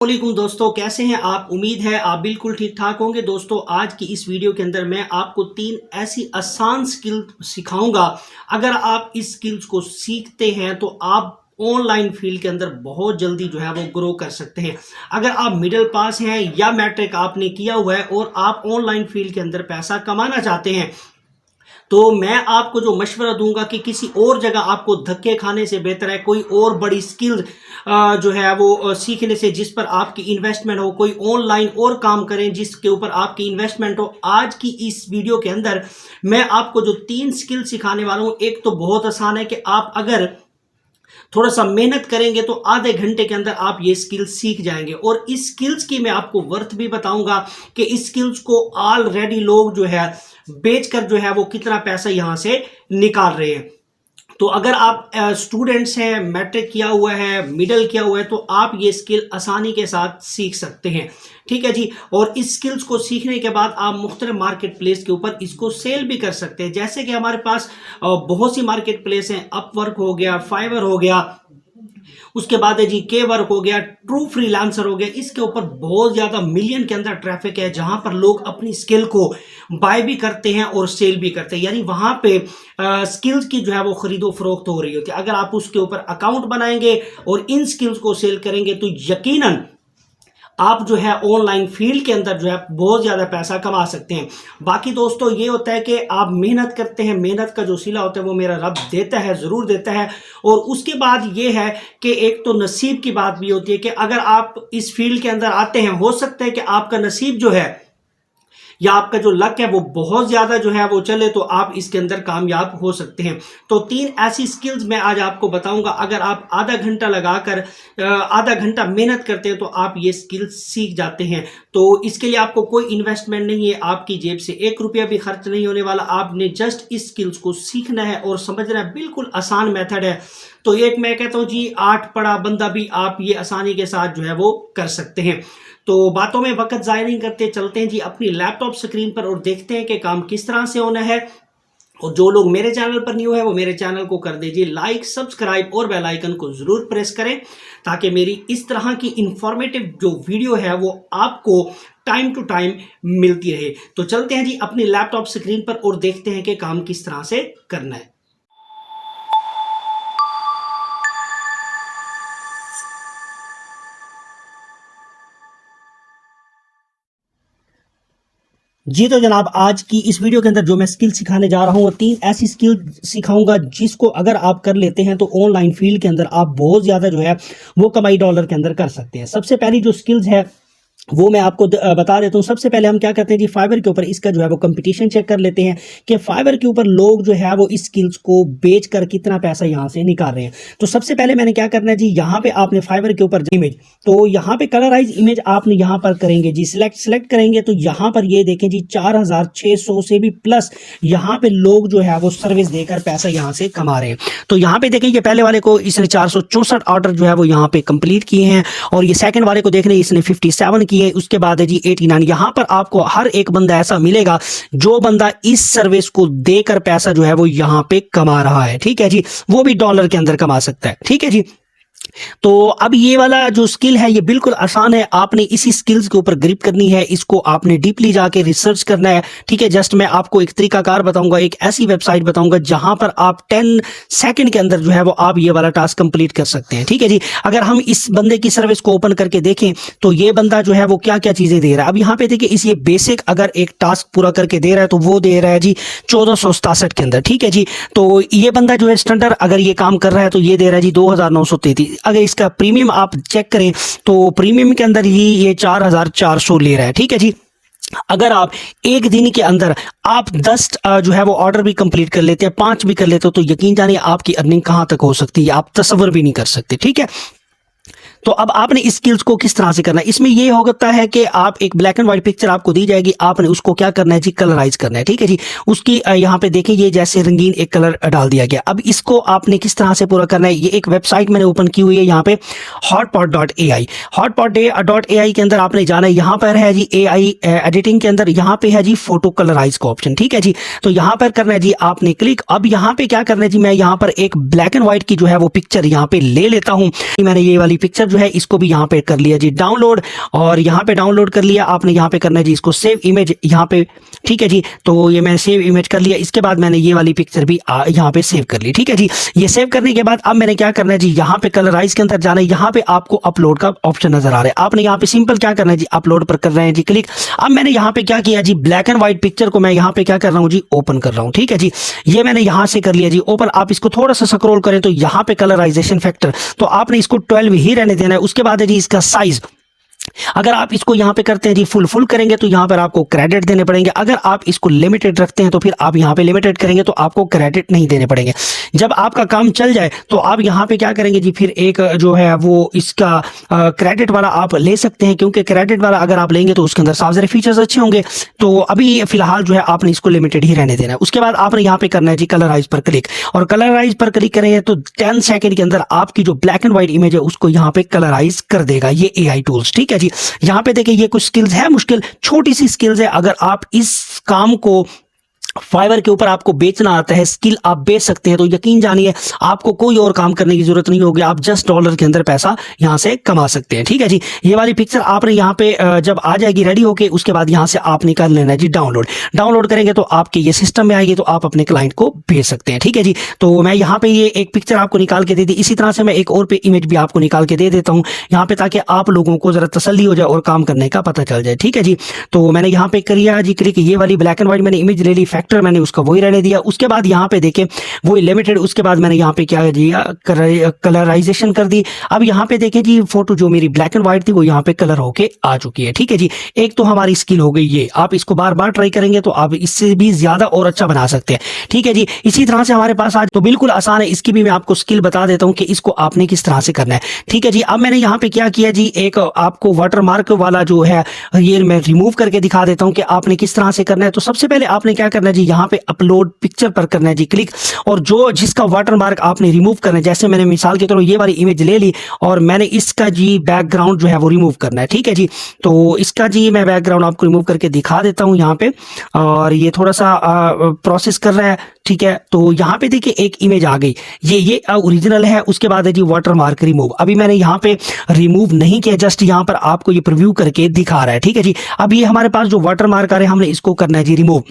वालेकुम दोस्तों, कैसे हैं आप। उम्मीद है आप बिल्कुल ठीक ठाक होंगे। दोस्तों, आज की इस वीडियो के अंदर मैं आपको 3 ऐसी आसान स्किल सिखाऊंगा। अगर आप इस स्किल्स को सीखते हैं तो आप ऑनलाइन फील्ड के अंदर बहुत जल्दी जो है वो ग्रो कर सकते हैं। अगर आप मिडिल पास हैं या मैट्रिक आपने किया हुआ है और आप ऑनलाइन फील्ड के अंदर पैसा कमाना चाहते हैं तो मैं आपको जो मशवरा दूंगा कि किसी और जगह आपको धक्के खाने से बेहतर है कोई और बड़ी स्किल जो है वो सीखने से जिस पर आपकी इन्वेस्टमेंट हो। कोई ऑनलाइन और काम करें जिसके ऊपर आपकी इन्वेस्टमेंट हो। आज की इस वीडियो के अंदर मैं आपको जो 3 स्किल सिखाने वाला हूं, एक तो बहुत आसान है कि आप अगर थोड़ा सा मेहनत करेंगे तो आधे घंटे के अंदर आप ये स्किल सीख जाएंगे। और इस स्किल्स की मैं आपको वर्थ भी बताऊंगा कि इस स्किल्स को ऑलरेडी लोग जो है बेचकर जो है वो कितना पैसा यहां से निकाल रहे हैं। तो अगर आप स्टूडेंट्स हैं, मैट्रिक किया हुआ है, मिडिल किया हुआ है, तो आप ये स्किल आसानी के साथ सीख सकते हैं। ठीक है जी। और इस स्किल्स को सीखने के बाद आप मुख्तलिफ मार्केट प्लेस के ऊपर इसको सेल भी कर सकते हैं। जैसे कि हमारे पास बहुत सी मार्केट प्लेस हैं। अपवर्क हो गया, फाइवर हो गया, उसके बाद है जी के वर्क हो गया, ट्रू फ्रीलांसर हो गया। इसके ऊपर बहुत ज्यादा मिलियन के अंदर ट्रैफिक है जहां पर लोग अपनी स्किल को बाय भी करते हैं और सेल भी करते हैं। यानी वहां पे स्किल्स की जो है वो खरीदो फरोख्त हो रही होती है। अगर आप उसके ऊपर अकाउंट बनाएंगे और इन स्किल्स को सेल करेंगे तो यकीनन आप जो है ऑनलाइन फील्ड के अंदर जो है बहुत ज्यादा पैसा कमा सकते हैं। बाकी दोस्तों ये होता है कि आप मेहनत करते हैं, मेहनत का जो सिला होता है वो मेरा रब देता है, जरूर देता है। और उसके बाद ये है कि एक तो नसीब की बात भी होती है कि अगर आप इस फील्ड के अंदर आते हैं, हो सकता है कि आपका नसीब जो है या आपका जो लक है वो बहुत ज्यादा जो है वो चले तो आप इसके अंदर कामयाब हो सकते हैं। तो 3 ऐसी स्किल्स मैं आज आपको बताऊंगा। अगर आप आधा घंटा लगाकर आधा घंटा मेहनत करते हैं तो आप ये स्किल्स सीख जाते हैं। तो इसके लिए आपको कोई इन्वेस्टमेंट नहीं है, आपकी जेब से 1 रुपया भी खर्च नहीं होने वाला। आपने जस्ट इस स्किल्स को सीखना है और समझना है। बिल्कुल आसान मेथड है। तो एक मैं कहता हूं जी 8 पढ़ा बंदा भी आप ये आसानी के साथ जो है वो कर सकते हैं। तो बातों में वक्त जाया नहीं करते, चलते हैं जी अपनी लैपटॉप स्क्रीन पर और देखते हैं कि काम किस तरह से होना है। और जो लोग मेरे चैनल पर न्यू है वो मेरे चैनल को कर दीजिए लाइक, सब्सक्राइब और बेल आइकन को जरूर प्रेस करें ताकि मेरी इस तरह की इंफॉर्मेटिव जो वीडियो है वो आपको टाइम टू टाइम मिलती रहे। तो चलते हैं जी अपनी लैपटॉप स्क्रीन पर और देखते हैं कि काम किस तरह से करना है। जी तो जनाब, आज की इस वीडियो के अंदर जो मैं स्किल सिखाने जा रहा हूँ वो 3 ऐसी स्किल सिखाऊंगा जिसको अगर आप कर लेते हैं तो ऑनलाइन फील्ड के अंदर आप बहुत ज्यादा जो है वो कमाई डॉलर के अंदर कर सकते हैं। सबसे पहली जो स्किल्स है वो मैं आपको बता देता हूँ। सबसे पहले हम क्या करते हैं जी, फाइवर के ऊपर इसका जो है वो कंपटीशन चेक कर लेते हैं कि फाइवर के ऊपर लोग जो है वो इस स्किल्स को बेचकर कितना पैसा यहाँ से निकाल रहे हैं। तो सबसे पहले मैंने क्या करना है जी, यहाँ पे आपने फाइवर के ऊपर इमेज, तो यहाँ पे कलराइज इमेज आपने यहाँ पर करेंगे जी, सिलेक्ट करेंगे तो यहाँ पर ये देखें जी 4600 से भी प्लस यहाँ पे लोग जो है वो सर्विस देकर पैसा यहाँ से कमा रहे हैं। तो यहाँ पे देखें ये पहले वाले को इसने 464 ऑर्डर जो है वो यहाँ पे कंप्लीट किए हैं और ये सेकंड वाले को देख रहे हैं इसने 57 किए। उसके बाद है जी 89। यहां पर आपको हर एक बंदा ऐसा मिलेगा जो बंदा इस सर्विस को देकर पैसा जो है वो यहां पे कमा रहा है। ठीक है जी, वो भी डॉलर के अंदर कमा सकता है। ठीक है जी। तो अब ये वाला जो स्किल है ये बिल्कुल आसान है। आपने इसी स्किल्स के ऊपर ग्रिप करनी है, इसको आपने डीपली जाके रिसर्च करना है। ठीक है, जस्ट मैं आपको एक तरीकाकार बताऊंगा, एक ऐसी वेबसाइट बताऊंगा जहां पर आप 10 सेकंड के अंदर जो है वो आप ये वाला टास्क कंप्लीट कर सकते हैं। ठीक है जी। अगर हम इस बंदे की सर्विस को ओपन करके देखें तो ये बंदा जो है वो क्या क्या चीजें दे रहा है। अब यहाँ पे देखिए इस ये बेसिक अगर एक टास्क पूरा करके दे रहा है तो वो दे रहा है जी 1467 के अंदर। ठीक है जी। तो ये बंदा जो है स्टैंडर्ड अगर ये काम कर रहा है तो ये दे रहा है जी 2933। अगर इसका प्रीमियम आप चेक करें तो प्रीमियम के अंदर ही ये 4400 ले रहा है। ठीक है जी। अगर आप एक दिन के अंदर आप 10 जो है वो ऑर्डर भी कंप्लीट कर लेते हैं, 5 भी कर लेते हो तो यकीन जानिए आपकी अर्निंग कहां तक हो सकती है, आप तसव्वुर भी नहीं कर सकते। ठीक है। तो अब आपने इस स्किल्स को किस तरह से करना है, इसमें ये होता है कि आप एक ब्लैक एंड व्हाइट पिक्चर आपको दी जाएगी, आपने उसको क्या करना है जी, कलराइज करना है। ठीक है जी। उसकी यहाँ पे देखिए ये जैसे रंगीन एक कलर डाल दिया गया। अब इसको आपने किस तरह से पूरा करना है, ये एक वेबसाइट मैंने ओपन की हुई है यहाँ पे hotpot.ai। hotpot.ai के अंदर आपने जाना है, यहाँ पर है जी AI एडिटिंग के अंदर यहाँ पे है जी फोटो कलराइज का ऑप्शन। ठीक है जी। तो यहाँ पर करना है जी आपने क्लिक। अब यहाँ पे क्या करना है जी, मैं यहाँ पर एक ब्लैक एंड व्हाइट की जो है वो पिक्चर यहाँ पे ले लेता हूँ। मैंने ये वाली पिक्चर जो है इसको भी यहाँ पे कर लिया जी डाउनलोड, और यहाँ पे डाउनलोड कर लिया आपने। यहाँ पे करना है जी इसको सेव इमेज यहाँ पे, ठीक है जी। तो ये मैंने सेव इमेज कर लिया। इसके बाद मैंने ये वाली पिक्चर भी यहाँ पे सेव कर ली, ठीक है जी। ये सेव करने के बाद अब मैंने क्या करना है जी, यहाँ पे कलराइज के अंदर जाना है। यहाँ पे आपको अपलोड का ऑप्शन नजर आ रहा है, आपने यहाँ पे सिंपल क्या करना है जी, अपलोड पर कर रहे हैं जी क्लिक। अब मैंने यहाँ पे क्या किया जी, ब्लैक एंड व्हाइट पिक्चर को मैं यहाँ पे क्या कर रहा हूँ जी, ओपन कर रहा हूँ, ठीक है जी। ये मैंने यहाँ से कर लिया जी ओपन। आप इसको थोड़ा सा स्क्रॉल करें तो यहाँ पे कलराइजेशन फैक्टर, तो आपने इसको 12 ही रहने देना है। उसके बाद है जी इसका साइज, अगर आप इसको यहां पे करते हैं जी फुल करेंगे तो यहां पर आपको क्रेडिट देने पड़ेंगे। अगर आप इसको लिमिटेड रखते हैं तो फिर आप यहां पे लिमिटेड करेंगे तो आपको क्रेडिट नहीं देने पड़ेंगे। जब आपका काम चल जाए तो आप यहां पे क्या करेंगे जी, फिर एक जो है वो इसका क्रेडिट वाला आप ले सकते हैं, क्योंकि क्रेडिट वाला अगर आप लेंगे तो उसके अंदर सारे फीचर्स अच्छे होंगे। तो अभी फिलहाल जो है आपने इसको लिमिटेड ही रहने देना है। उसके बाद आपने यहाँ पे करना है जी कलराइज पर क्लिक, और कलराइज पर क्लिक करेंगे तो 10 सेकंड के अंदर आपकी जो ब्लैक एंड व्हाइट इमेज है उसको यहाँ पे कलराइज कर देगा ये AI टूल्स, ठीक है जी। यहाँ पे देखिए ये कुछ स्किल्स है, मुश्किल छोटी सी स्किल्स है। अगर आप इस काम को फाइवर के ऊपर आपको बेचना आता है, स्किल आप बेच सकते हैं, तो यकीन जानिए आपको कोई और काम करने की जरूरत नहीं होगी। आप जस्ट डॉलर के अंदर पैसा यहां से कमा सकते हैं, ठीक है जी। ये वाली पिक्चर आपने यहाँ पे जब आ जाएगी रेडी होके, उसके बाद यहां से आपने कर लेना है जी डाउनलोड करेंगे तो आपके ये सिस्टम में आएगी, तो आप अपने क्लाइंट को भेज सकते हैं, ठीक है जी। तो मैं यहाँ पे ये एक पिक्चर आपको निकाल के दे दी, इसी तरह से मैं एक और पे इमेज भी आपको निकाल के दे देता हूँ यहाँ पे, ताकि आप लोगों को जरा तसल्ली हो जाए और काम करने का पता चल जाए, ठीक है जी। तो मैंने यहाँ पे किया जी क्लिक, ये वाली ब्लैक एंड व्हाइट मैंने इमेज ले ली, फैक्टर मैंने उसका वही रहने दिया। उसके बाद यहाँ पे देखें वो लिमिटेड, उसके बाद मैंने यहाँ पे क्या दिया, कलराइजेशन कर दी। अब यहाँ पे देखें जी फोटो जो मेरी ब्लैक एंड व्हाइट थी वो यहाँ पे कलर होके आ चुकी है, ठीक है जी। एक तो हमारी स्किल हो गई ये, आप इसको बार बार ट्राई करेंगे तो आप इससे भी ज्यादा और अच्छा बना सकते हैं, ठीक है जी। इसी तरह से हमारे पास आज तो बिल्कुल आसान है, इसकी भी मैं आपको स्किल बता देता हूँ कि इसको आपने किस तरह से करना है, ठीक है जी। अब मैंने यहाँ पे क्या किया जी, एक आपको वाटरमार्क वाला जो है ये मैं रिमूव करके दिखा देता हूँ कि आपने किस तरह से करना है। तो सबसे पहले आपने क्या करना है जी, यहाँ पे अपलोड पिक्चर पर करना है जी क्लिक, और जो जिसका वाटरमार्क आपने रिमूव करना है, जैसे मैंने मिसाल के तौर पर ये वाली इमेज ले ली और मैंने इसका जी बैकग्राउंड जो है वो रिमूव करना है, ठीक है जी। तो इसका जी मैं बैकग्राउंड आपको रिमूव करके दिखा देता हूं यहाँ पे, और ये थोड़ा सा प्रोसेस कर रहा है, ठीक है। तो यहाँ पे देखिए एक इमेज आ गई, ये ओरिजिनल है। उसके बाद है जी वाटरमार्क रिमूव, अभी मैंने यहाँ पे रिमूव नहीं किया, जस्ट यहाँ पर आपको ये प्रीव्यू करके दिखा रहा है, ठीक है जी। अब ये हमारे पास जो वाटरमार्क आ रहे हैं, हमने इसको करना है जी रिमूव।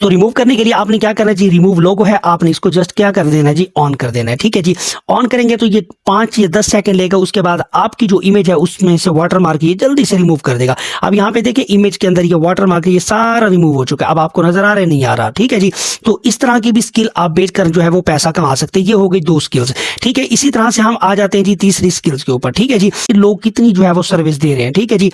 तो रिमूव करने के लिए आपने क्या करना है जी, रिमूव लोगो है, आपने इसको जस्ट क्या कर देना है जी, ऑन कर देना है, ठीक है जी। ऑन करेंगे तो ये 5 या 10 सेकंड लेगा, उसके बाद आपकी जो इमेज है उसमें से वाटरमार्क ये जल्दी से रिमूव कर देगा। अब यहाँ पे देखिए इमेज के अंदर ये वाटरमार्क ये सारा रिमूव हो चुका है, अब आपको नजर आ रहा है, नहीं आ रहा, ठीक है जी। तो इस तरह की भी स्किल आप बेचकर जो है वो पैसा कमा सकते हैं। ये हो गई 2 स्किल्स, ठीक है। इसी तरह से हम आ जाते हैं जी तीसरी स्किल्स के ऊपर, ठीक है जी। लोग कितनी जो है वो सर्विस दे रहे हैं, ठीक है जी।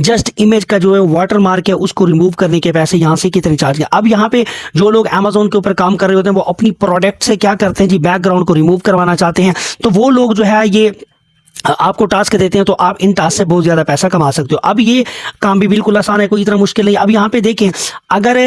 जस्ट इमेज का जो है वाटर मार्क है उसको रिमूव करने के पैसे यहाँ से कितने चार्ज किया। अब यहाँ पे जो लोग Amazon के ऊपर काम कर रहे होते हैं वो अपनी प्रोडक्ट से क्या करते हैं जी, बैकग्राउंड को रिमूव करवाना चाहते हैं, तो वो लोग जो है ये आपको टास्क देते हैं, तो आप इन टास्क से बहुत ज्यादा पैसा कमा सकते हो। अब ये काम भी बिल्कुल आसान है, कोई इतना मुश्किल नहीं। अब यहाँ पे देखें, अगर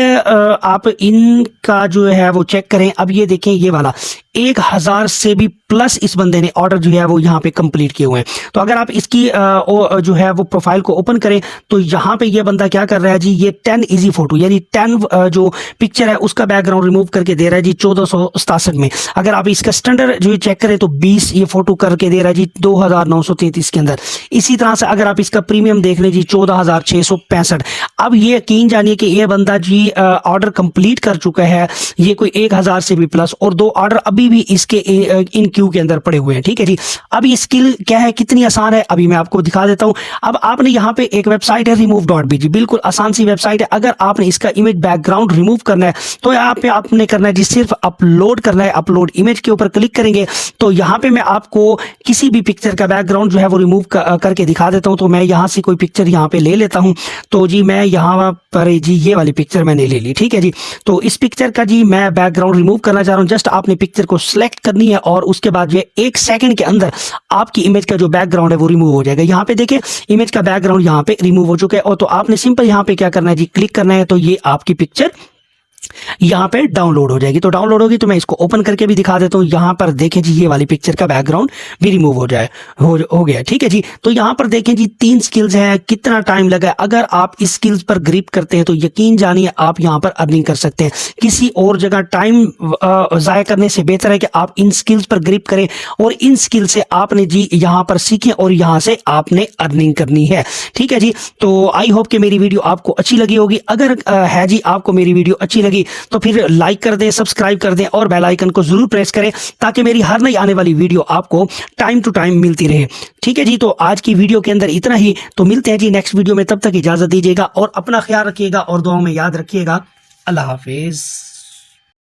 आप इनका जो है वो चेक करें, अब ये देखें ये वाला 1000 से भी प्लस इस बंदे ने ऑर्डर जो है वो यहाँ पे कंप्लीट किए हुए हैं। तो अगर आप इसकी जो है वो प्रोफाइल को ओपन करें तो यहाँ पे ये बंदा क्या कर रहा है जी, ये 10 इजी फोटो यानी 10 जो पिक्चर है उसका बैकग्राउंड रिमूव करके दे रहा है जी 1467 में। अगर आप इसका स्टैंडर्ड जो चेक करें तो 20 ये फोटो करके दे रहा है जी 2933 के अंदर। इसी तरह से अगर आप इसका प्रीमियम देख लें जी 14665। अब ये यकीन जानिए कि ये बंदा जी ऑर्डर कंप्लीट कर चुका है, ये कोई 1000 से भी प्लस, और 2 ऑर्डर अभी भी इसके इन क्यू के अंदर पड़े हुए हैं, ठीक है जी। अब ये स्किल क्या है, कितनी आसान है, अभी मैं आपको दिखा देता हूं। अब आपने यहाँ पे एक वेबसाइट है remove.bg, बिल्कुल आसान सी वेबसाइट है। अगर आपने इसका इमेज बैकग्राउंड रिमूव करना है तो यहाँ पे आपने करना है जी, सिर्फ अपलोड करना है। अपलोड इमेज के ऊपर क्लिक करेंगे तो यहाँ पे मैं आपको किसी भी पिक्चर का बैकग्राउंड जो है वो रिमूव करके दिखा देता हूँ। तो मैं यहाँ से कोई पिक्चर यहाँ पे ले लेता हूँ, तो जी मैं यहाँ पर जी ये वाली पिक्चर मैंने ले ली, ठीक है जी। तो इस पिक्चर का जी मैं बैकग्राउंड रिमूव करना चाह रहा हूँ। जस्ट आपने पिक्चर को सिलेक्ट करनी है और उसके बाद जो 1 सेकंड के अंदर आपकी इमेज का जो बैकग्राउंड है वो रिमूव हो जाएगा। यहाँ पे देखिए इमेज का बैकग्राउंड यहाँ पे रिमूव हो चुका है, और तो आपने सिंपल यहाँ पे क्या करना है जी, क्लिक करना है, तो ये आपकी पिक्चर यहाँ पे डाउनलोड हो जाएगी। तो डाउनलोड होगी तो मैं इसको ओपन करके भी दिखा देता हूँ। यहाँ पर देखें जी, ये वाली पिक्चर का बैकग्राउंड भी रिमूव हो गया। ठीक है जी। तो यहाँ पर देखें जी, 3 स्किल्स है, कितना टाइम लगा है। अगर आप इस स्किल्स पर ग्रिप करते हैं तो यकीन जानिए आप यहाँ पर अर्निंग कर सकते हैं। किसी और जगह टाइम जाया करने से बेहतर है कि आप इन स्किल्स पर ग्रिप करें और इन स्किल से आपने जी यहाँ पर सीखें और यहाँ से आपने अर्निंग करनी है। ठीक है जी। तो आई होप कि मेरी वीडियो आपको अच्छी लगी होगी। अगर है जी आपको मेरी वीडियो अच्छी लगी तो फिर लाइक कर दें, सब्सक्राइब कर दें और बेल आइकन को जरूर प्रेस करें ताकि मेरी हर नई आने वाली वीडियो आपको टाइम टू टाइम मिलती रहे। ठीक है जी। तो आज की वीडियो के अंदर इतना ही। तो मिलते हैं जी नेक्स्ट वीडियो में, तब तक इजाजत दीजिएगा और अपना ख्याल रखिएगा और दुआओं में याद रखिएगा। अल्लाह हाफिज।